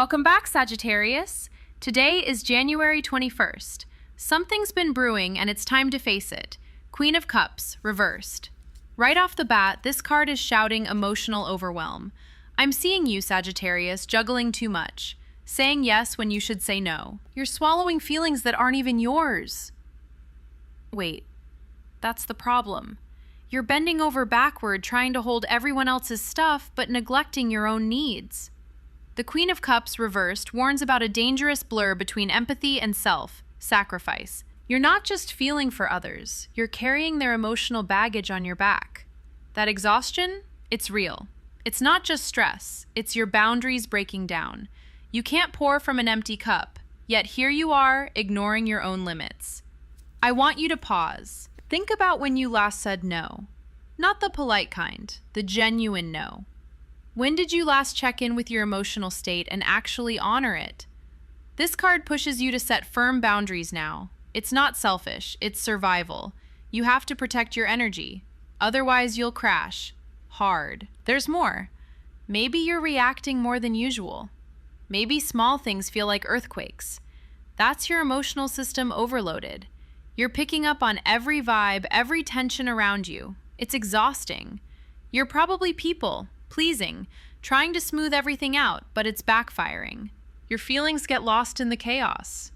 Welcome back, Sagittarius. Today is January 21st. Something's been brewing and it's time to face it. Queen of Cups, reversed. Right off the bat, this card is shouting emotional overwhelm. I'm seeing you, Sagittarius, juggling too much. Saying yes when you should say no. You're swallowing feelings that aren't even yours. Wait, that's the problem. You're bending over backward trying to hold everyone else's stuff but neglecting your own needs. The Queen of Cups reversed warns about a dangerous blur between empathy and self-sacrifice. You're not just feeling for others, you're carrying their emotional baggage on your back. That exhaustion, it's real. It's not just stress, it's your boundaries breaking down. You can't pour from an empty cup, yet here you are, ignoring your own limits. I want you to pause. Think about when you last said no. Not the polite kind, the genuine no. When did you last check in with your emotional state and actually honor it? This card pushes you to set firm boundaries now. It's not selfish, it's survival. You have to protect your energy. Otherwise, you'll crash. Hard. There's more. Maybe you're reacting more than usual. Maybe small things feel like earthquakes. That's your emotional system overloaded. You're picking up on every vibe, every tension around you. It's exhausting. You're probably pleasing, trying to smooth everything out, but it's backfiring. Your feelings get lost in the chaos.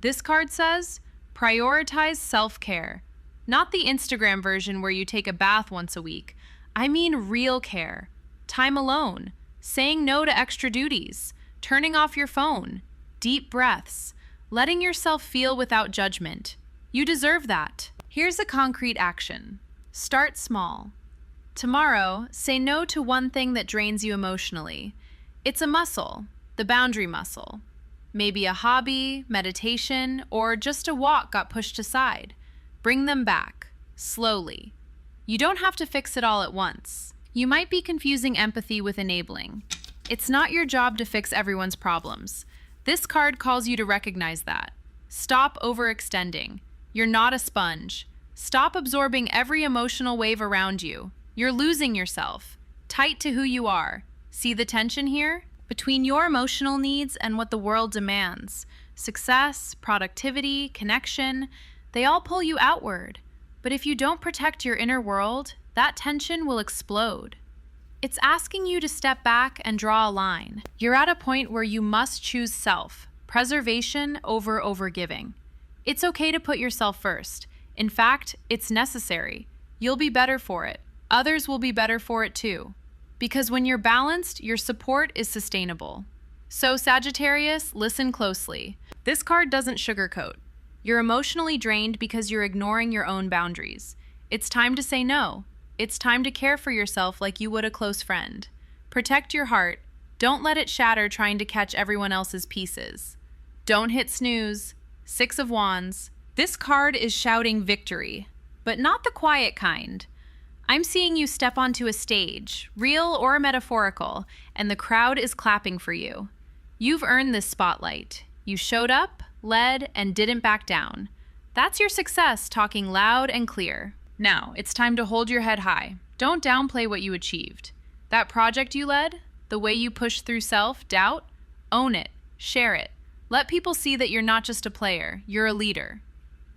This card says, prioritize self-care. Not the Instagram version where you take a bath once a week. I mean real care. Time alone, saying no to extra duties, turning off your phone, deep breaths, letting yourself feel without judgment. You deserve that. Here's a concrete action. Start small. Tomorrow, say no to one thing that drains you emotionally. It's a muscle, the boundary muscle. Maybe a hobby, meditation, or just a walk got pushed aside. Bring them back, slowly. You don't have to fix it all at once. You might be confusing empathy with enabling. It's not your job to fix everyone's problems. This card calls you to recognize that. Stop overextending. You're not a sponge. Stop absorbing every emotional wave around you. You're losing yourself. Tight to who you are. See the tension here? Between your emotional needs and what the world demands. Success, productivity, connection, they all pull you outward. But if you don't protect your inner world, that tension will explode. It's asking you to step back and draw a line. You're at a point where you must choose self-preservation over overgiving. It's okay to put yourself first. In fact, it's necessary. You'll be better for it. Others will be better for it too. Because when you're balanced, your support is sustainable. So Sagittarius, listen closely. This card doesn't sugarcoat. You're emotionally drained because you're ignoring your own boundaries. It's time to say no. It's time to care for yourself like you would a close friend. Protect your heart. Don't let it shatter trying to catch everyone else's pieces. Don't hit snooze. 6 of Wands. This card is shouting victory, but not the quiet kind. I'm seeing you step onto a stage, real or metaphorical, and the crowd is clapping for you. You've earned this spotlight. You showed up, led, and didn't back down. That's your success, talking loud and clear. Now, it's time to hold your head high. Don't downplay what you achieved. That project you led, the way you pushed through self-doubt, own it, share it. Let people see that you're not just a player, you're a leader.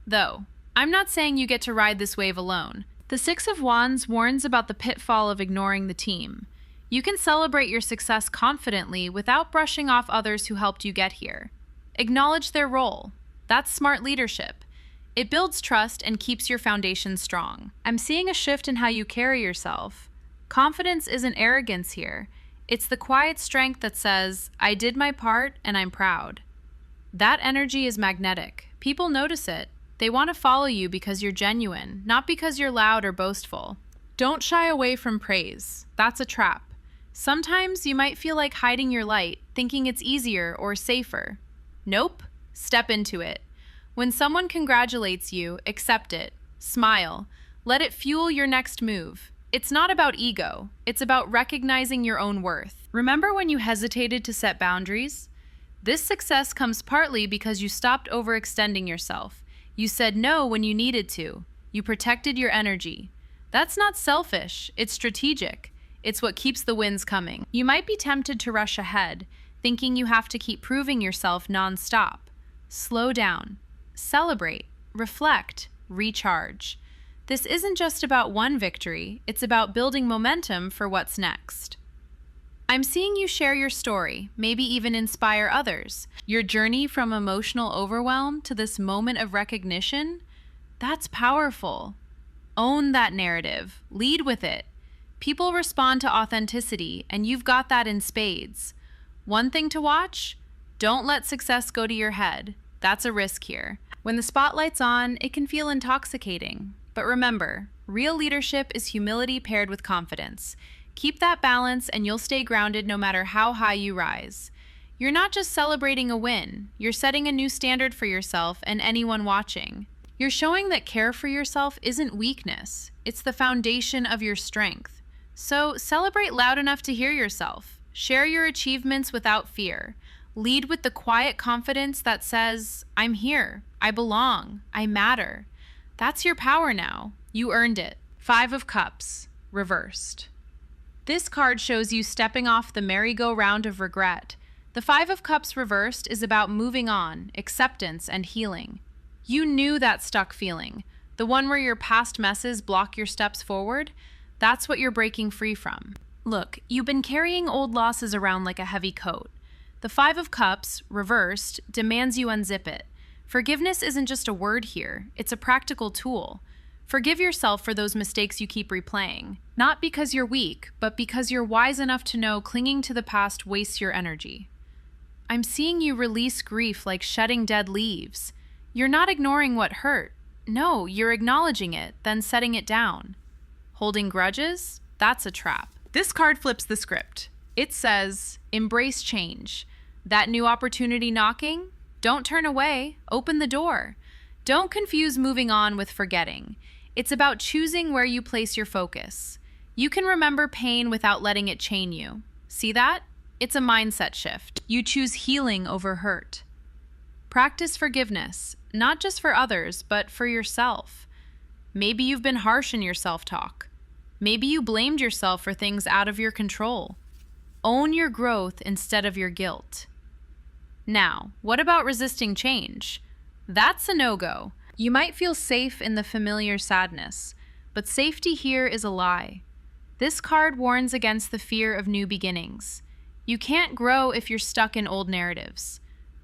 Though, I'm not saying you get to ride this wave alone. The 6 of Wands warns about the pitfall of ignoring the team. You can celebrate your success confidently without brushing off others who helped you get here. Acknowledge their role. That's smart leadership. It builds trust and keeps your foundation strong. I'm seeing a shift in how you carry yourself. Confidence isn't arrogance here. It's the quiet strength that says, I did my part and I'm proud. That energy is magnetic. People notice it. They want to follow you because you're genuine, not because you're loud or boastful. Don't shy away from praise. That's a trap. Sometimes you might feel like hiding your light, thinking it's easier or safer. Nope. Step into it. When someone congratulates you, accept it. Smile. Let it fuel your next move. It's not about ego. It's about recognizing your own worth. Remember when you hesitated to set boundaries? This success comes partly because you stopped overextending yourself. You said no when you needed to. You protected your energy. That's not selfish, it's strategic. It's what keeps the wins coming. You might be tempted to rush ahead, thinking you have to keep proving yourself nonstop. Slow down. Celebrate. Reflect. Recharge. This isn't just about one victory, it's about building momentum for what's next. I'm seeing you share your story, maybe even inspire others. Your journey from emotional overwhelm to this moment of recognition, that's powerful. Own that narrative. Lead with it. People respond to authenticity, and you've got that in spades. One thing to watch: don't let success go to your head. That's a risk here. When the spotlight's on, it can feel intoxicating. But remember, real leadership is humility paired with confidence. Keep that balance and you'll stay grounded no matter how high you rise. You're not just celebrating a win, you're setting a new standard for yourself and anyone watching. You're showing that care for yourself isn't weakness, it's the foundation of your strength. So celebrate loud enough to hear yourself. Share your achievements without fear. Lead with the quiet confidence that says, I'm here, I belong, I matter. That's your power now. You earned it. 5 of Cups, reversed. This card shows you stepping off the merry-go-round of regret. The 5 of Cups reversed is about moving on, acceptance, and healing. You knew that stuck feeling, the one where your past messes block your steps forward. That's what you're breaking free from. Look, you've been carrying old losses around like a heavy coat. The 5 of Cups, reversed, demands you unzip it. Forgiveness isn't just a word here, it's a practical tool. Forgive yourself for those mistakes you keep replaying, not because you're weak, but because you're wise enough to know clinging to the past wastes your energy. I'm seeing you release grief like shedding dead leaves. You're not ignoring what hurt. No, you're acknowledging it, then setting it down. Holding grudges? That's a trap. This card flips the script. It says, embrace change. That new opportunity knocking? Don't turn away. Open the door. Don't confuse moving on with forgetting. It's about choosing where you place your focus. You can remember pain without letting it chain you. See that? It's a mindset shift. You choose healing over hurt. Practice forgiveness, not just for others, but for yourself. Maybe you've been harsh in your self-talk. Maybe you blamed yourself for things out of your control. Own your growth instead of your guilt. Now, what about resisting change? That's a no-go. You might feel safe in the familiar sadness, but safety here is a lie. This card warns against the fear of new beginnings. You can't grow if you're stuck in old narratives.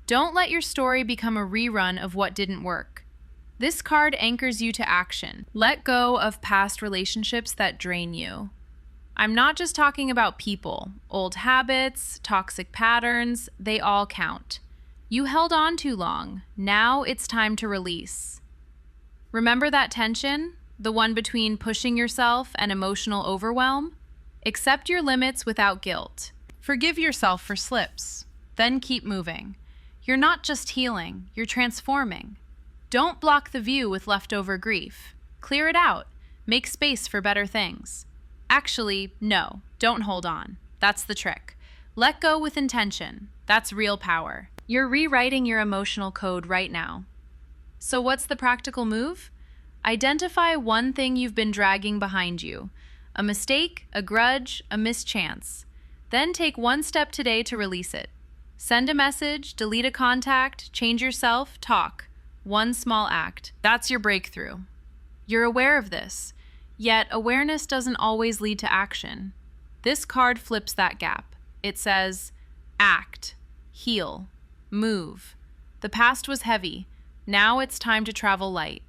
Don't let your story become a rerun of what didn't work. This card anchors you to action. Let go of past relationships that drain you. I'm not just talking about people. Old habits, toxic patterns, they all count. You held on too long. Now it's time to release. Remember that tension? The one between pushing yourself and emotional overwhelm? Accept your limits without guilt. Forgive yourself for slips. Then keep moving. You're not just healing, you're transforming. Don't block the view with leftover grief. Clear it out. Make space for better things. Actually, no, don't hold on. That's the trick. Let go with intention. That's real power. You're rewriting your emotional code right now. So what's the practical move? Identify one thing you've been dragging behind you. A mistake, a grudge, a mischance. Then take one step today to release it. Send a message, delete a contact, change yourself, talk. One small act. That's your breakthrough. You're aware of this. Yet, awareness doesn't always lead to action. This card flips that gap. It says, act, heal, move. The past was heavy. Now it's time to travel light.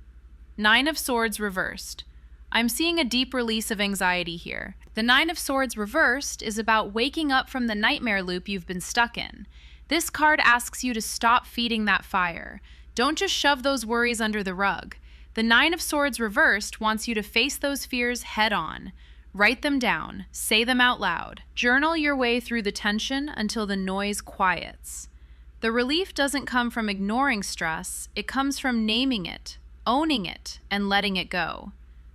9 of Swords reversed. I'm seeing a deep release of anxiety here. The 9 of Swords reversed is about waking up from the nightmare loop you've been stuck in. This card asks you to stop feeding that fire. Don't just shove those worries under the rug. The 9 of Swords reversed wants you to face those fears head on. Write them down. Say them out loud. Journal your way through the tension until the noise quiets. The relief doesn't come from ignoring stress. It comes from naming it, owning it, and letting it go.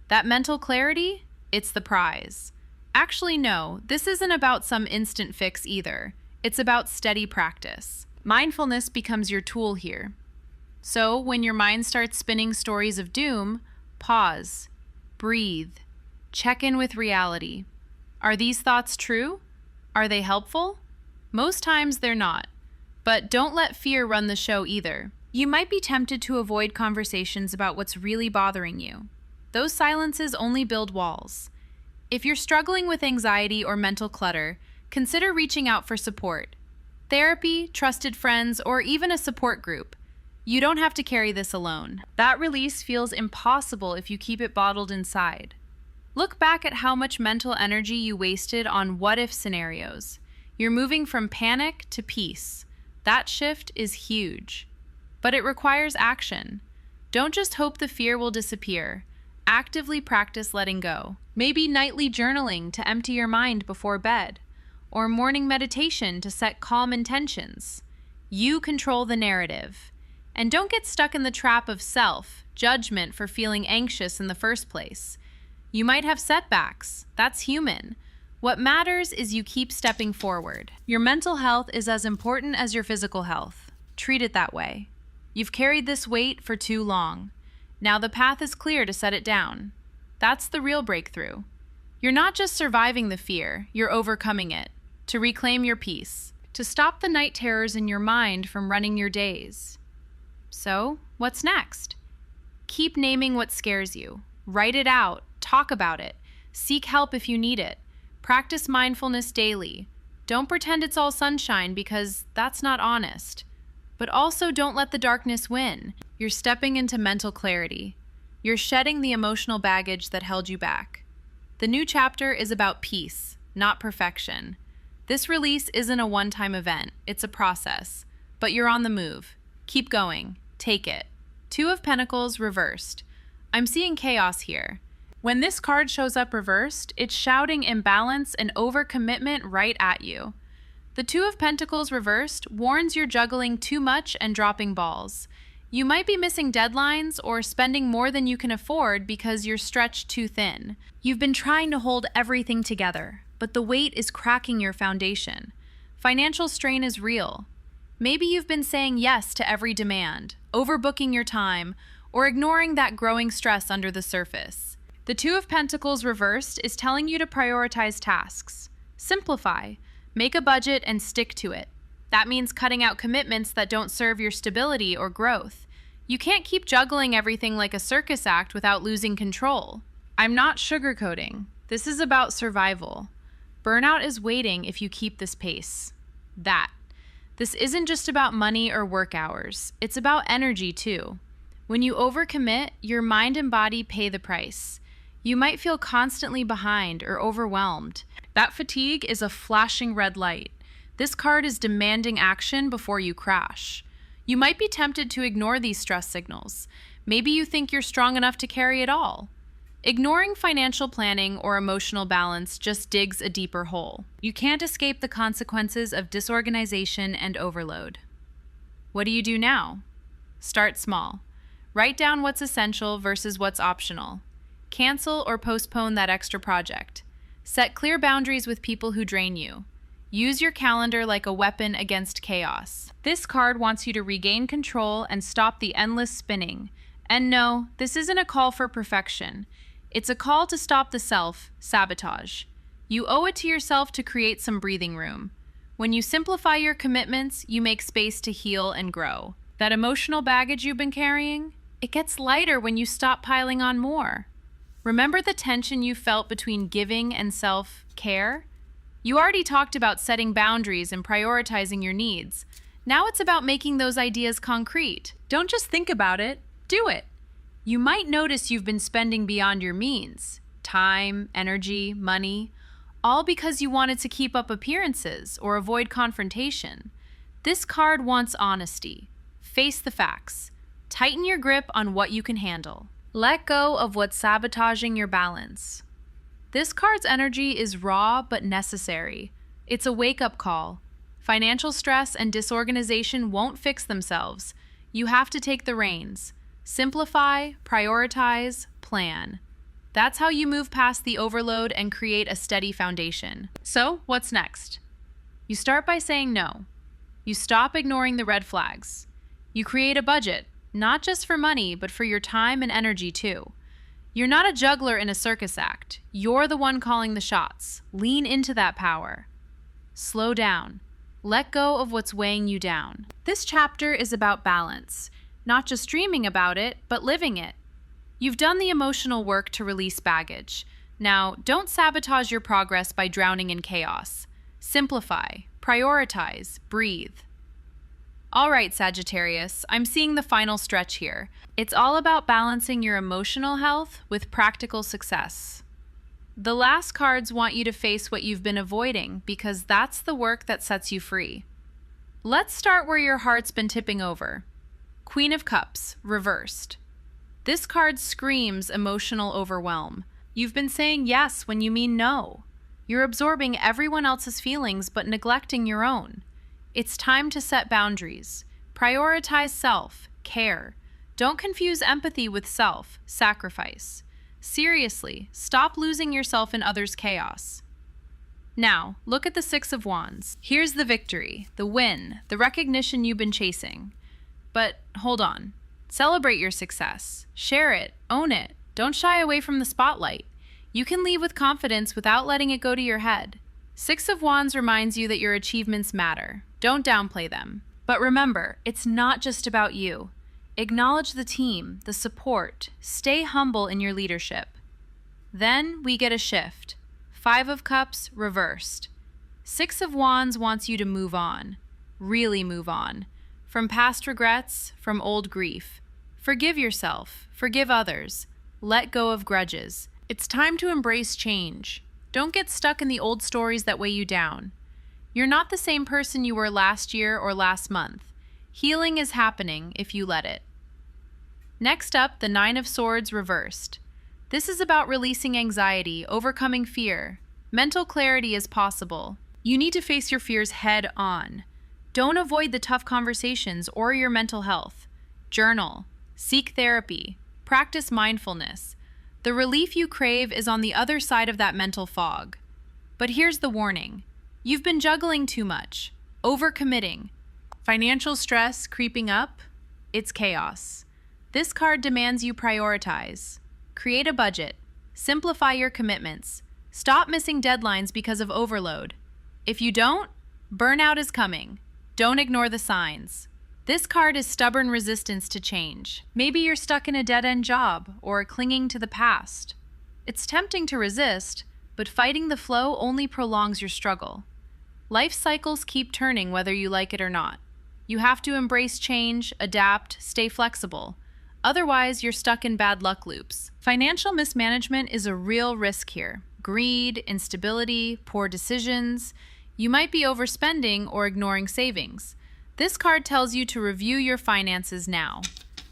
That mental clarity, it's the prize. Actually, no, this isn't about some instant fix either. It's about steady practice. Mindfulness becomes your tool here. So, when your mind starts spinning stories of doom, pause, breathe, check in with reality. Are these thoughts true? Are they helpful? Most times they're not. But don't let fear run the show either. You might be tempted to avoid conversations about what's really bothering you. Those silences only build walls. If you're struggling with anxiety or mental clutter, consider reaching out for support. Therapy, trusted friends, or even a support group. You don't have to carry this alone. That release feels impossible if you keep it bottled inside. Look back at how much mental energy you wasted on what-if scenarios. You're moving from panic to peace. That shift is huge. But it requires action. Don't just hope the fear will disappear. Actively practice letting go. Maybe nightly journaling to empty your mind before bed, or morning meditation to set calm intentions. You control the narrative. And don't get stuck in the trap of self-judgment for feeling anxious in the first place. You might have setbacks. That's human. What matters is you keep stepping forward. Your mental health is as important as your physical health. Treat it that way. You've carried this weight for too long. Now the path is clear to set it down. That's the real breakthrough. You're not just surviving the fear, you're overcoming it. To reclaim your peace. To stop the night terrors in your mind from running your days. So, what's next? Keep naming what scares you. Write it out. Talk about it. Seek help if you need it. Practice mindfulness daily. Don't pretend it's all sunshine because that's not honest. But also don't let the darkness win. You're stepping into mental clarity. You're shedding the emotional baggage that held you back. The new chapter is about peace, not perfection. This release isn't a one-time event. It's a process. But you're on the move. Keep going. Take it. Two of Pentacles reversed. I'm seeing chaos here. When this card shows up reversed, it's shouting imbalance and overcommitment right at you. The Two of Pentacles reversed warns you're juggling too much and dropping balls. You might be missing deadlines or spending more than you can afford because you're stretched too thin. You've been trying to hold everything together, but the weight is cracking your foundation. Financial strain is real. Maybe you've been saying yes to every demand, overbooking your time, or ignoring that growing stress under the surface. The Two of Pentacles reversed is telling you to prioritize tasks. Simplify. Make a budget and stick to it. That means cutting out commitments that don't serve your stability or growth. You can't keep juggling everything like a circus act without losing control. I'm not sugarcoating. This is about survival. Burnout is waiting if you keep this pace. This isn't just about money or work hours. It's about energy too. When you overcommit, your mind and body pay the price. You might feel constantly behind or overwhelmed. That fatigue is a flashing red light. This card is demanding action before you crash. You might be tempted to ignore these stress signals. Maybe you think you're strong enough to carry it all. Ignoring financial planning or emotional balance just digs a deeper hole. You can't escape the consequences of disorganization and overload. What do you do now? Start small. Write down what's essential versus what's optional. Cancel or postpone that extra project. Set clear boundaries with people who drain you. Use your calendar like a weapon against chaos. This card wants you to regain control and stop the endless spinning. And no, this isn't a call for perfection. It's a call to stop the self-sabotage. You owe it to yourself to create some breathing room. When you simplify your commitments, you make space to heal and grow. That emotional baggage you've been carrying, it gets lighter when you stop piling on more. Remember the tension you felt between giving and self-care? You already talked about setting boundaries and prioritizing your needs. Now it's about making those ideas concrete. Don't just think about it, do it. You might notice you've been spending beyond your means. Time, energy, money, all because you wanted to keep up appearances or avoid confrontation. This card wants honesty. Face the facts. Tighten your grip on what you can handle. Let go of what's sabotaging your balance. This card's energy is raw but necessary. It's a wake-up call. Financial stress and disorganization won't fix themselves. You have to take the reins. Simplify, prioritize, plan. That's how you move past the overload and create a steady foundation. So, what's next? You start by saying no. You stop ignoring the red flags. You create a budget, not just for money, but for your time and energy too. You're not a juggler in a circus act. You're the one calling the shots. Lean into that power. Slow down. Let go of what's weighing you down. This chapter is about balance, not just dreaming about it, but living it. You've done the emotional work to release baggage. Now, don't sabotage your progress by drowning in chaos. Simplify, prioritize, breathe. All right, Sagittarius, I'm seeing the final stretch here. It's all about balancing your emotional health with practical success. The last cards want you to face what you've been avoiding because that's the work that sets you free. Let's start where your heart's been tipping over. Queen of Cups, reversed. This card screams emotional overwhelm. You've been saying yes when you mean no. You're absorbing everyone else's feelings but neglecting your own. It's time to set boundaries. Prioritize self, care. Don't confuse empathy with sacrifice. Seriously, stop losing yourself in others' chaos. Now, look at the Six of Wands. Here's the victory, the win, the recognition you've been chasing. But hold on. Celebrate your success. Share it. Own it. Don't shy away from the spotlight. You can leave with confidence without letting it go to your head. Six of Wands reminds you that your achievements matter. Don't downplay them. But remember, it's not just about you. Acknowledge the team, the support. Stay humble in your leadership. Then we get a shift. Five of Cups, reversed. Six of Wands wants you to move on. Really move on. From past regrets, from old grief. Forgive yourself. Forgive others. Let go of grudges. It's time to embrace change. Don't get stuck in the old stories that weigh you down. You're not the same person you were last year or last month. Healing is happening if you let it. Next up, the Nine of Swords, reversed. This is about releasing anxiety, overcoming fear. Mental clarity is possible. You need to face your fears head on. Don't avoid the tough conversations or your mental health. Journal. Seek therapy. Practice mindfulness. The relief you crave is on the other side of that mental fog. But here's the warning. You've been juggling too much, overcommitting. Financial stress creeping up? It's chaos. This card demands you prioritize. Create a budget. Simplify your commitments. Stop missing deadlines because of overload. If you don't, burnout is coming. Don't ignore the signs. This card is stubborn resistance to change. Maybe you're stuck in a dead-end job or clinging to the past. It's tempting to resist, but fighting the flow only prolongs your struggle. Life cycles keep turning whether you like it or not. You have to embrace change, adapt, stay flexible. Otherwise, you're stuck in bad luck loops. Financial mismanagement is a real risk here. Greed, instability, poor decisions. You might be overspending or ignoring savings. This card tells you to review your finances now.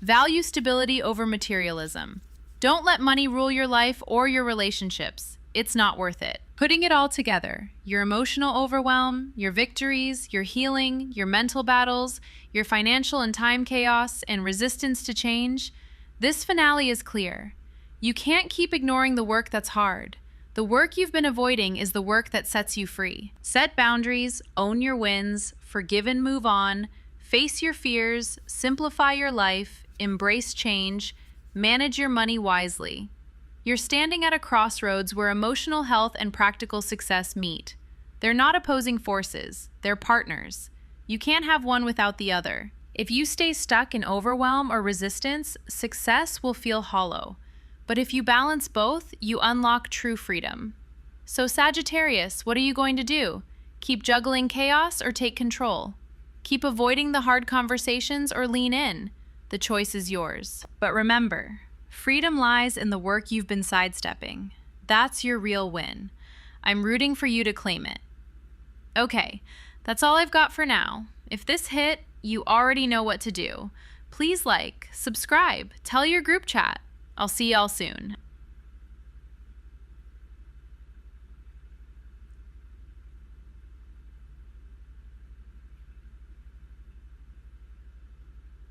Value stability over materialism. Don't let money rule your life or your relationships. It's not worth it. Putting it all together, your emotional overwhelm, your victories, your healing, your mental battles, your financial and time chaos, and resistance to change, this finale is clear. You can't keep ignoring the work that's hard. The work you've been avoiding is the work that sets you free. Set boundaries, own your wins, forgive and move on, face your fears, simplify your life, embrace change, manage your money wisely. You're standing at a crossroads where emotional health and practical success meet. They're not opposing forces, they're partners. You can't have one without the other. If you stay stuck in overwhelm or resistance, success will feel hollow. But if you balance both, you unlock true freedom. So Sagittarius, what are you going to do? Keep juggling chaos or take control? Keep avoiding the hard conversations or lean in? The choice is yours. But remember, freedom lies in the work you've been sidestepping. That's your real win. I'm rooting for you to claim it. Okay, that's all I've got for now. If this hit, you already know what to do. Please like, subscribe, tell your group chat. I'll see y'all soon.